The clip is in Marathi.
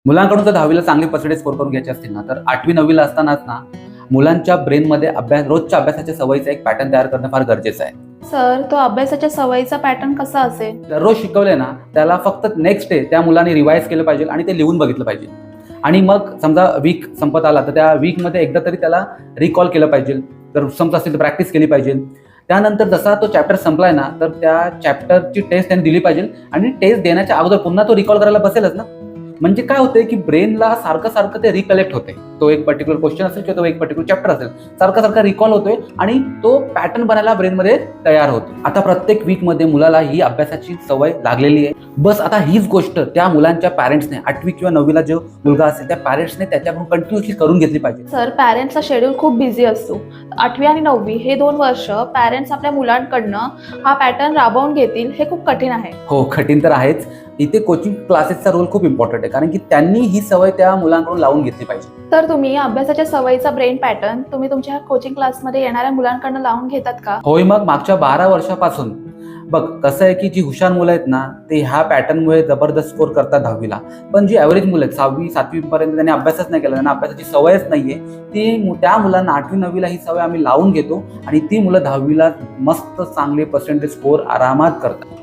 मुलांकडून जर 10वीला चांगले पर्सेंटेज स्कोर करून घ्यायचे असतील ना, तर 8वी 9वीला असतानाच ना मुलांच्या ब्रेनमध्ये रोजच्या अभ्यासाच्या सवयीचा एक पॅटर्न तयार करणं फार गरजेचं आहे. सर, तो अभ्यासाच्या सवयीचा पॅटर्न कसा असेल? दररोज शिकवले ना, त्याला फक्त नेक्स्ट डे त्या मुलाने रिवाइज केलं पाहिजे आणि ते लिहून बघितलं पाहिजे. आणि मग समजा वीक संपत आला तर त्या वीकमध्ये एकदा तरी त्याला रिकॉल केलं पाहिजे. जर समजा असेल तर प्रॅक्टिस केली पाहिजे. त्यानंतर जसा तो चॅप्टर संपलाय ना, तर त्या चॅप्टरची टेस्ट त्यांनी दिली पाहिजे आणि टेस्ट देण्याच्या अगोदर पुन्हा तो रिकॉल करायला बसेलच ना. म्हणजे काय होतंय की ब्रेनला सारखं सारखं ते रिकलेक्ट होते. तो एक पर्टिक्युलर क्वेश्चन असेल किंवा तो एक पर्टिक्युलर चॅप्टर असेल, सारखा सारखा रिकॉल होतोय आणि तो पॅटर्न बनायला ब्रेनमध्ये तयार होतो. आता प्रत्येक वीकमध्ये मुलाला ही अभ्यासाची सवय लागलेली आहे. बस आता हीच गोष्ट त्या मुलांच्या पॅरेंट्सने 8वी किंवा 9वीला जो मुलगा असेल त्या पॅरेंट्सने त्याच्याकडून कंटिन्युअसली करून घेतली पाहिजे. सर, पॅरेंट्सचा शेड्यूल खूप बिझी असतो. 8वी आणि 9वी हे 2 वर्ष पॅरेंट्स आपल्या मुलांकडनं हा पॅटर्न राबवून घेतील हे खूप कठीण आहे. हो, कठीण तर आहेच. इथे कोचिंग क्लासेसचा रोल खूप इम्पॉर्टंट आहे, कारण की त्यांनी ही सवय त्या मुलांकडून लावून घेतली पाहिजे. तर तुम्ही अभ्यासाच्या सवयीचा ब्रेन पॅटर्न तुम्ही तुमच्या कोचिंग क्लासमध्ये येणाऱ्या मुलांकडनं लावून घेतात का? होय, मग मागच्या 12 वर्षापासून बघ कसं आहे की जी हुशार मुलं आहेत ना, ते ह्या पॅटर्नमुळे जबरदस्त स्कोर करतात 10वीला. पण जी ॲव्हरेज मुलं आहेत 6वी 7वी पर्यंत त्यांनी अभ्यासच नाही केला, त्यांना अभ्यासाची सवयच नाहीये, त्या मुलांना 8वी 9वीला ही सवय आम्ही लावून घेतो आणि ती मुलं 10वीला मस्त चांगले पर्सेंटेज स्कोर आरामात करतात.